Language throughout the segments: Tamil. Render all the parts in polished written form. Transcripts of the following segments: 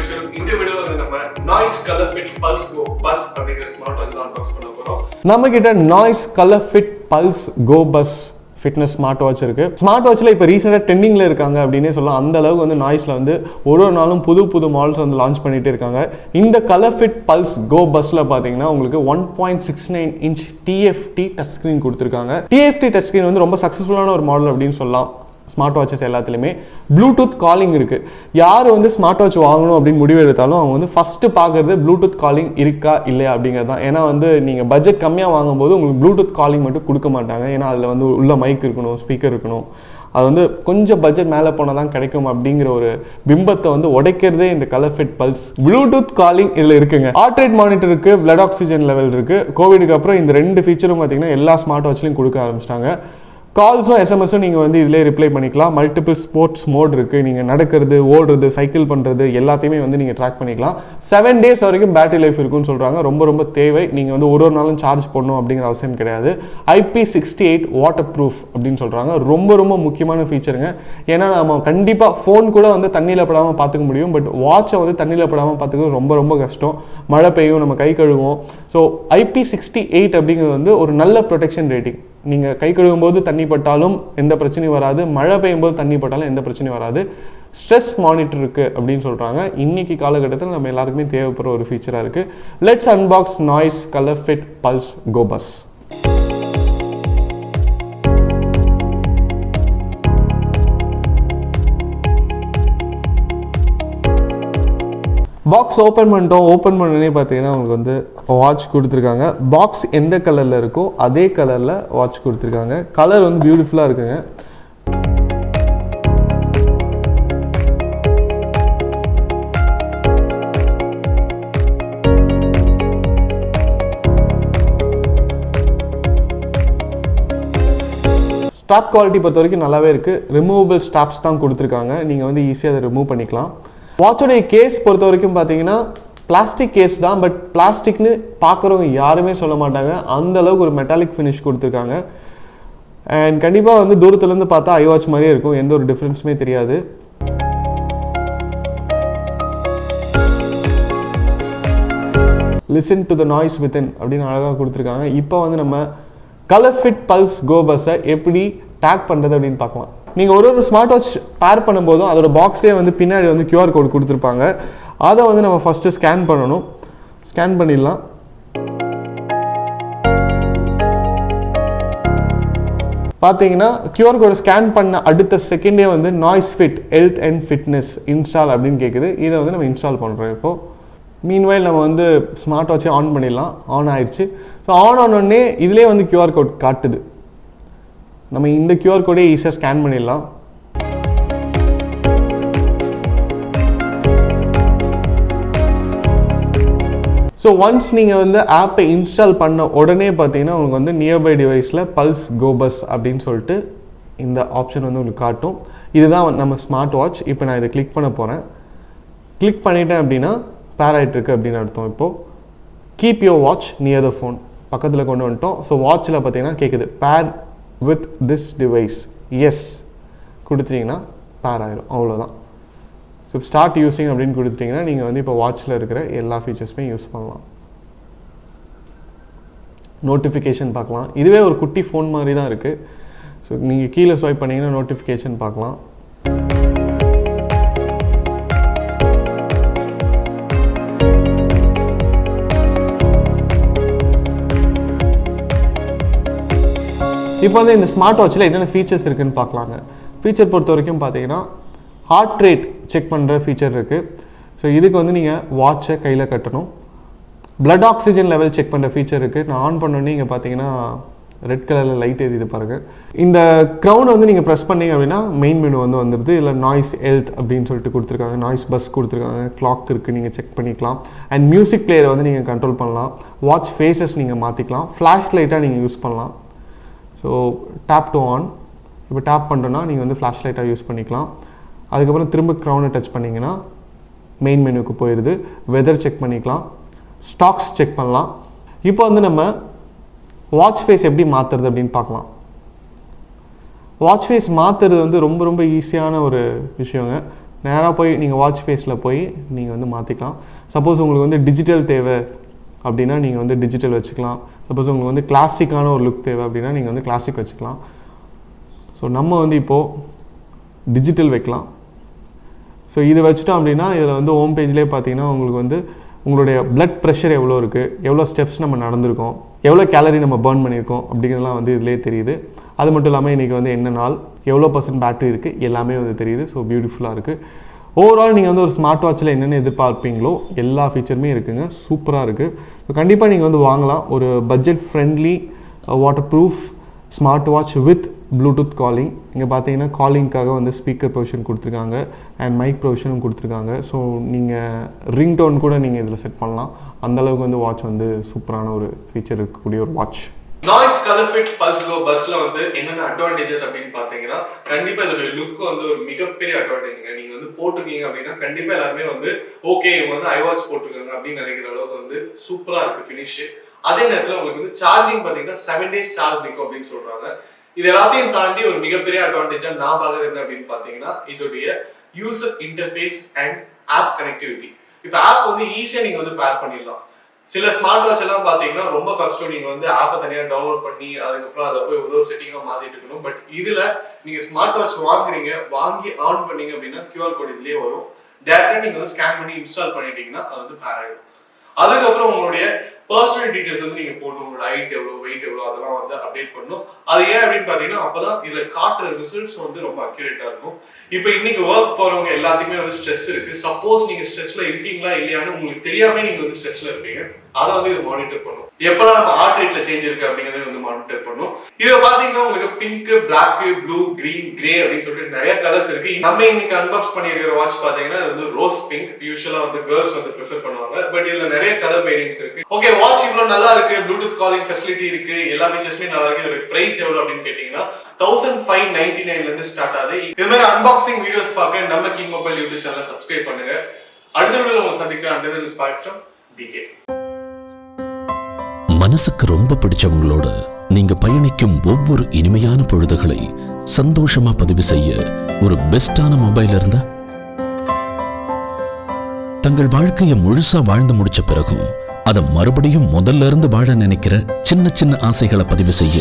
Showroom. இந்த வீடியோல வந்து நம்ம noise ColorFit Pulse Go bus அப்படிங்கிற ஸ்மார்ட் வாட்ச் தான் அன்பாக்ஸ் பண்ண போறோம். நம்ம கிட்ட noise ColorFit Pulse Go bus fitness smart watch இருக்கு. ஸ்மார்ட் வாட்ச்ல இப்போ ரீசெண்டாக ட்ரெண்டிங்ல இருக்காங்க அப்படின்னே சொல்லலாம். அந்த அளவுக்கு வந்து நாய்ஸ்ல வந்து ஒரு நாளும் புது மாடல்ஸ் வந்து லான்ச் பண்ணிட்டு இருக்காங்க. இந்த கலர் ஃபிட் பல்ஸ் கோ பஸ்ல பாத்தீங்கன்னா உங்களுக்கு 1.69 இன்ச் TFT டச் ஸ்கிரீன் கொடுத்துருக்காங்க. TFT டச் ஸ்கிரீன் வந்து ரொம்ப சக்சஸ்ஃபுல்லான ஒரு மாடல் அப்படின்னு சொல்லலாம். ஸ்மார்ட் வாட்சஸ் எல்லாத்துலேயுமே ப்ளூடூத் காலிங் இருக்குது. யார் வந்து ஸ்மார்ட் வாட்ச் வாங்கணும் அப்படின்னு முடிவு எடுத்தாலும் அவங்க வந்து ஃபஸ்ட்டு பார்க்குறது ப்ளூடூத் காலிங் இருக்கா இல்லையா அப்படிங்கிறது தான். ஏன்னா வந்து நீங்கள் பட்ஜெட் கம்மியாக வாங்கும்போது உங்களுக்கு ப்ளூடூத் காலிங் மட்டும் கொடுக்க மாட்டாங்க. ஏன்னா அதில் வந்து உள்ள மைக் இருக்கணும், ஸ்பீக்கர் இருக்கணும். அது வந்து கொஞ்சம் பட்ஜெட் மேலே போனால் தான் கிடைக்கும் அப்படிங்கிற ஒரு பிம்பத்தை வந்து உடைக்கிறதே இந்த colour fit pulse. Bluetooth calling இதில் இருக்குங்க. ஹார்ட் ரேட் மானிட்டர் இருக்குது, பிளட் ஆக்சிஜன் லெவல் இருக்குது. கோவிடுக்கு அப்புறம் இந்த 2 ஃபீச்சரும் பார்த்தீங்கன்னா எல்லா ஸ்மார்ட் வாட்ச்லையும் கொடுக்க ஆரம்பிச்சிட்டாங்க. கால்ஸும் எஸ்எம்எஸும் நீங்கள் வந்து இதிலே ரிப்ளை பண்ணிக்கலாம். மல்டிபிள் ஸ்போர்ட்ஸ் மோட் இருக்குது. நீங்கள் நடக்கிறது, ஓடுறது, சைக்கிள் பண்ணுறது எல்லாத்தையுமே வந்து நீங்கள் ட்ராக் பண்ணிக்கலாம். 7 days வரைக்கும் பேட்டரி லைஃப் இருக்குன்னு சொல்கிறாங்க. ரொம்ப தேவை. நீங்கள் வந்து ஒரு நாளும் சார்ஜ் பண்ணணும் அப்படிங்கிற அவசியம் கிடையாது. IP68 வாட்டர் ப்ரூஃப் அப்படின்னு சொல்கிறாங்க. ரொம்ப முக்கியமான ஃபீச்சருங்க. ஏன்னா நம்ம கண்டிப்பாக ஃபோன் கூட வந்து தண்ணியில் படாமல் பார்த்துக்க முடியும். பட் வாட்சை வந்து தண்ணியில் படாமல் பார்த்துக்கிறது ரொம்ப கஷ்டம். மழை பெய்யும், நம்ம கை கழுவோம். ஸோ IP68 அப்படிங்கிறது வந்து ஒரு நல்ல ப்ரொடெக்ஷன் ரேட்டிங். நீங்கள் கை கழுவும் போது தண்ணி பட்டாலும் எந்த பிரச்சனையும் வராது, மழை பெய்யும் போது தண்ணி பட்டாலும் எந்த பிரச்சனையும் வராது. ஸ்ட்ரெஸ் மானிட்டர் இருக்குது அப்படின்னு சொல்கிறாங்க. இன்னைக்கு காலகட்டத்தில் நம்ம எல்லாருக்குமே தேவைப்படுற ஒரு ஃபீச்சராக இருக்குது. Let's unbox Noise ColorFit Pulse Go Buzz. Box open பண்ணிட்டோம். ஓப்பன் பண்ணனே பார்த்தீங்கன்னா உங்களுக்கு வந்து வாட்ச் கொடுத்துருக்காங்க. பாக்ஸ் எந்த கலரில் இருக்கோ அதே கலரில் வாட்ச் கொடுத்துருக்காங்க. கலர் வந்து பியூட்டிஃபுல்லாக இருக்குங்க. ஸ்டாப் குவாலிட்டி பொறுத்த வரைக்கும் நல்லாவே இருக்குது. ரிமூவபிள் ஸ்டாப்ஸ் தான் கொடுத்துருக்காங்க. நீங்கள் வந்து ஈஸியாக அதை ரிமூவ் பண்ணிக்கலாம். வாட்சோடைய கேஸ் பொறுத்த வரைக்கும் பார்த்தீங்கன்னா பிளாஸ்டிக் கேஸ் தான். பட் பிளாஸ்டிக்னு பார்க்குறவங்க யாருமே சொல்ல மாட்டாங்க. அந்த அளவுக்கு ஒரு மெட்டாலிக் ஃபினிஷ் கொடுத்துருக்காங்க. அண்ட் கண்டிப்பாக வந்து தூரத்துலேருந்து பார்த்தா ஐ வாட்ச் மாதிரியே இருக்கும். எந்த ஒரு டிஃப்ரென்ஸுமே தெரியாது. Listen to the noise within அப்படின்னு அழகாக கொடுத்துருக்காங்க. இப்போ வந்து நம்ம கலர் ஃபிட் பல்ஸ் கோ பஸ்ஸை எப்படி டேக் பண்ணுறது அப்படின்னு பார்க்கலாம். நீங்கள் ஒரு ஸ்மார்ட் வாட்ச் பேர் பண்ணும்போதும் அதோட பாக்ஸ்லேயே வந்து பின்னாடி வந்து QR கோட் கொடுத்துருப்பாங்க. அதை வந்து நம்ம ஃபஸ்ட்டு ஸ்கேன் பண்ணணும். ஸ்கேன் பண்ணிடலாம். பார்த்தீங்கன்னா QR கோடை ஸ்கேன் பண்ண அடுத்த செகண்டே வந்து noise fit health and fitness install அப்படின்னு கேட்குது. இதை வந்து நம்ம இன்ஸ்டால் பண்ணுறோம். இப்போது மீன்வைல் நம்ம வந்து ஸ்மார்ட் வாட்சை ஆன் பண்ணிடலாம். ஆன் ஆயிடுச்சு. ஸோ ஆன் ஆனோடனே இதிலே வந்து QR கோட் காட்டுது. நம்ம இந்த QR கோடே ஈஸியாக ஸ்கேன் பண்ணிடலாம். ஸோ ஒன்ஸ் நீங்கள் வந்து ஆப்பை இன்ஸ்டால் பண்ண உடனே பார்த்தீங்கன்னா உங்களுக்கு வந்து நியர்பை டிவைஸில் பல்ஸ் கோ பஸ் அப்படின்னு சொல்லிட்டு இந்த ஆப்ஷன் வந்து உங்களுக்கு காட்டும். இதுதான் நம்ம ஸ்மார்ட் வாட்ச். இப்போ நான் இதை கிளிக் பண்ண போகிறேன். கிளிக் பண்ணிட்டேன் அப்படின்னா பேர் ஆகிட்டு இருக்கு அப்படின்னு அர்த்தம். இப்போது keep your watch near the phone பக்கத்தில் கொண்டு வந்துட்டோம். ஸோ வாட்சில் பார்த்தீங்கன்னா கேட்குது bear with this device. S கொடுத்துட்டிங்கன்னா பேர் ஆயிரும். அவ்வளோதான். ஸோ ஸ்டார்ட் யூஸிங் அப்படின்னு கொடுத்துட்டிங்கன்னா நீங்கள் வந்து இப்போ வாட்சில் இருக்கிற எல்லா ஃபீச்சர்ஸுமே யூஸ் பண்ணலாம். நோட்டிஃபிகேஷன் பார்க்கலாம். இதுவே ஒரு குட்டி ஃபோன் மாதிரி தான் இருக்குது. ஸோ நீங்கள் கீழே ஸ்வைப் பண்ணிங்கன்னா நோட்டிஃபிகேஷன் பார்க்கலாம். இப்போ வந்து இந்த ஸ்மார்ட் வாட்சில் என்னென்ன ஃபீச்சர்ஸ் இருக்குதுன்னு பார்க்கலாங்க. ஃபீச்சர் பொறுத்த வரைக்கும் பார்த்தீங்கன்னா ஹார்ட் ரேட் செக் பண்ணுற ஃபீச்சர் இருக்குது. ஸோ இதுக்கு வந்து நீங்கள் வாட்சை கையில் கட்டணும். பிளட் ஆக்சிஜன் லெவல் செக் பண்ணுற ஃபீச்சர் இருக்குது. நான் ஆன் பண்ணோன்னே இங்கே பார்த்தீங்கன்னா ரெட் கலரில் லைட் எரியுது பாருங்கள். இந்த க்ரௌனை வந்து நீங்கள் ப்ரெஸ் பண்ணிங்க அப்படின்னா மெயின் மெனு வந்து வந்துடுது. இல்லை நாய்ஸ் ஹெல்த் அப்படின்னு சொல்லிட்டு கொடுத்துருக்காங்க. நாய்ஸ் பஸ் கொடுத்துருக்காங்க. கிளாக் இருக்குது, நீங்கள் செக் பண்ணிக்கலாம். அண்ட் மியூசிக் பிளேயரை வந்து நீங்கள் கண்ட்ரோல் பண்ணலாம். வாட்ச் ஃபேஸஸ் நீங்கள் மாற்றிக்கலாம். ஃப்ளாஷ் லைட்டாக நீங்கள் யூஸ் பண்ணலாம். So tape to on. இப்போ டேப் பண்ணுறோன்னா நீங்கள் வந்து ஃப்ளாஷ் லைட்டாக யூஸ் பண்ணிக்கலாம். அதுக்கப்புறம் திரும்ப க்ரௌனை டச் பண்ணிங்கன்னா மெயின் மெனுக்கு போயிடுது. வெதர் செக் பண்ணிக்கலாம். ஸ்டாக்ஸ் செக் பண்ணலாம். இப்போ வந்து நம்ம வாட்ச் ஃபேஸ் எப்படி மாற்றுறது அப்படின்னு பார்க்கலாம். வாட்ச் ஃபேஸ் மாற்றுறது வந்து ரொம்ப ஈஸியான ஒரு விஷயங்க. நேராக போய் நீங்கள் வாட்ச் ஃபேஸில் போய் நீங்கள் வந்து மாற்றிக்கலாம். சப்போஸ் உங்களுக்கு வந்து டிஜிட்டல் தேவை அப்படின்னா நீங்கள் வந்து டிஜிட்டல் வச்சுக்கலாம். சப்போஸ் உங்களுக்கு வந்து கிளாசிக்கான ஒரு லுக் தேவை அப்படின்னா நீங்கள் வந்து கிளாசிக் வச்சுக்கலாம். ஸோ நம்ம வந்து இப்போது டிஜிட்டல் வைக்கலாம். ஸோ இது வச்சுட்டோம் அப்படின்னா இதில் வந்து ஹோம் பேஜ்லேயே பார்த்தீங்கன்னா உங்களுக்கு வந்து உங்களுடைய பிளட் ப்ரெஷர் எவ்வளோ இருக்குது, எவ்வளோ ஸ்டெப்ஸ் நம்ம நடந்திருக்கோம், எவ்வளோ கேலரி நம்ம பர்ன் பண்ணியிருக்கோம் அப்படிங்கிறதுலாம் வந்து இதிலே தெரியுது. அது மட்டும் இல்லாமல் இன்றைக்கி வந்து என்ன நாள், எவ்வளோ % பேட்டரி இருக்குது எல்லாமே வந்து தெரியுது. ஸோ பியூட்டிஃபுல்லாக இருக்குது. ஓவரால் நீங்கள் வந்து ஒரு ஸ்மார்ட் வாட்சில் என்னென்ன எதிர்பார்ப்பீங்களோ எல்லா ஃபீச்சருமே இருக்குங்க. சூப்பராக இருக்குது. ஸோ கண்டிப்பாக நீங்கள் வந்து வாங்கலாம். ஒரு budget friendly water proof smart watch with Bluetooth calling. இங்கே பார்த்தீங்கன்னா காலிங்க்காக வந்து ஸ்பீக்கர் ப்ரொவிஷன் கொடுத்துருக்காங்க அண்ட் மைக் ப்ரொவிஷனும் கொடுத்துருக்காங்க. ஸோ நீங்கள் ரிங்டோன் கூட நீங்கள் இதில் செட் பண்ணலாம். அந்தளவுக்கு வந்து வாட்ச் வந்து சூப்பரான ஒரு ஃபீச்சர் இருக்கக்கூடிய ஒரு வாட்ச். நாய்ஸ் கலர்ஃபிட் பல்ஸ் கோ பஸ்ல வந்து என்னென்ன அட்வான்டேஜஸ் அப்படின்னு பாத்தீங்கன்னா கண்டிப்பா இதோட லுக் வந்து ஒரு மிகப்பெரிய அட்வான்டேஜ்ங்க. நீங்க வந்து போட்டிருக்கீங்க அப்படின்னா கண்டிப்பா எல்லாருமே வந்து ஓகே இவங்க வந்து ஐவாட்ச் போட்டிருக்காங்க அப்படின்னு நினைக்கிற அளவுக்கு வந்து சூப்பரா இருக்கு ஃபினிஷ். அதே நேரத்தில் உங்களுக்கு வந்து சார்ஜிங் பார்த்தீங்கன்னா 7 days சார்ஜ் நிற்கும் அப்படின்னு சொல்றாங்க. இது எல்லாத்தையும் தாண்டி ஒரு மிகப்பெரிய அட்வான்டேஜா நான் பார்க்கறது என்ன அப்படின்னு பாத்தீங்கன்னா இதோடைய user interface and app connectivity. இப்போ ஆப் வந்து ஈஸியா நீங்க வந்து பேர் பண்ணிடலாம். சில ஸ்மார்ட் வாட்ச் எல்லாம் பாத்தீங்கன்னா ரொம்ப கஷ்டம். நீங்க வந்து ஆப்பை தனியா டவுன்லோட் பண்ணி அதுக்கப்புறம் அதை போய் ஒரு செட்டிங்கா மாத்திட்டு இருக்கணும். பட் இதுல நீங்க ஸ்மார்ட் வாட்ச் வாங்குறீங்க, வாங்கி ஆன் பண்ணீங்க அப்படின்னா QR கோட் இதுலயே வரும். டேரக்டா நீங்க வந்து ஸ்கேன் பண்ணி இன்ஸ்டால் பண்ணிட்டீங்கன்னா அது வந்து பேர் ஆயிடும். அதுக்கப்புறம் உங்களுடைய பர்சனல் டீடைல்ஸ் வந்து நீங்க போடணும். உங்களோட ஹைட் எவ்வளவு, வெயிட் எவ்வளவு அதெல்லாம் வந்து அப்டேட் பண்ணணும். அது ஏன் அப்படின்னு பாத்தீங்கன்னா அப்பதான் இதுல காட்டுற ரிசல்ட்ஸ் வந்து ரொம்ப அக்யூரேட்டா இருக்கும். இப்போ இன்னைக்கு ஒர்க் போறவங்க எல்லாத்துக்குமே வந்து ஸ்ட்ரெஸ் இருக்கு. சப்போஸ் நீங்க ஸ்ட்ரெஸ்ல இருக்கீங்களா இல்லையான்னு உங்களுக்கு தெரியாம நீங்க வந்து ஸ்ட்ரெஸ்ல இருப்பீங்க. அதை வந்து இது மானிட்டர் பண்ணும். எப்பெல்லாம் நம்ம ஹார்ட் ரேட்ல சேஞ்ச் இருக்கு அப்படிங்கறத வந்து மானிட்டர் பண்ணும். இதை பாத்தீங்கன்னா உங்களுக்கு pink, black, blue, green, grey அப்படின்னு சொல்லிட்டு நிறைய கலர்ஸ் இருக்கு. நம்ம இன்னைக்கு அன்பாக்ஸ் பண்ணிருக்கிற வாட்ச் பாத்தீங்கன்னா இது வந்து ரோஸ் பிங்க். யூசுவலா வந்து கேர்ள்ஸ் வந்து ப்ரிஃபர் பண்ணுவாங்க. பட் இதுல நிறைய கலர் வேரியன்ட்ஸ் இருக்கு. ஓகே, வாட்ச் இவ்வளவு நல்லா இருக்கு, ப்ளூடூத் காலிங் ஃபெசிலிட்டி இருக்கு, எல்லா ஃபீச்சர்ஸுமே நல்லா இருக்கு. இதோட பிரைஸ் எவ்வளவு அப்படின்னு கேட்டீங்கன்னா 1599 இருந்து ஸ்டார்ட் ஆகுது. இது மாதிரி அன்பாக்சிங் வீடியோஸ் பார்க்க நம்ம கிங் மொபைல் யூடியூப் சேனலை சப்ஸ்கிரைப் பண்ணுங்க. அடுத்த வீடியோல உங்களை சந்திக்கிறேன். until then, bye from DK. மனசுக்கு ரொம்ப பிடிச்சவங்களோட நீங்க பயணிக்கும் ஒவ்வொரு இனிமையான பொழுதுகளை சந்தோஷமா பதிவு செய்ய ஒரு பெஸ்டான மொபைல் இருந்தா, தங்கள் வாழ்க்கையை முழுசா வாழ்ந்து முடிச்ச பிறகும் அதை மறுபடியும் முதல்ல இருந்து வாழ நினைக்கிற சின்ன சின்ன ஆசைகளை பதிவு செய்ய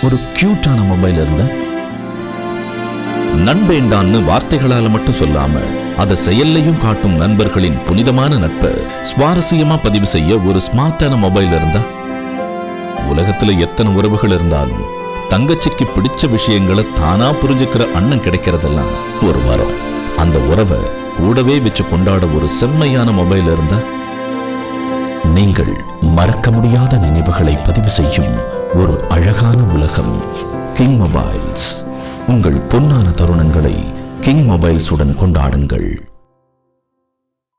ஒரு கியூட்டான மொபைல் இருந்தா, நண்பேண்டான்னு வார்த்தைகளால மட்டும் சொல்லாம அதை செயல்லையும் காட்டும் நண்பர்களின் புனிதமான நட்பை சுவாரஸ்யமா பதிவு செய்ய ஒரு ஸ்மார்ட்டான மொபைல் இருந்தா, உலகத்துல எத்தனை உறவுகள் இருந்தாலும் தங்கச்சிக்கு பிடிச்ச விஷயங்களை தானா புரிஞ்சுக்கிற அண்ணன் கிடைக்கிறதெல்லாம் ஒரு வரம். அந்த உறவை கூடவே வச்சு கொண்டாட ஒரு செம்மையான மொபைல் இருந்தா, நீங்கள் மறக்க முடியாத நினைவுகளை பதிவு செய்யும் ஒரு அழகான உலகம் கிங் மொபைல்ஸ். உங்கள் பொன்னான தருணங்களை கிங் மொபைல்ஸுடன் கொண்டாடுங்கள்.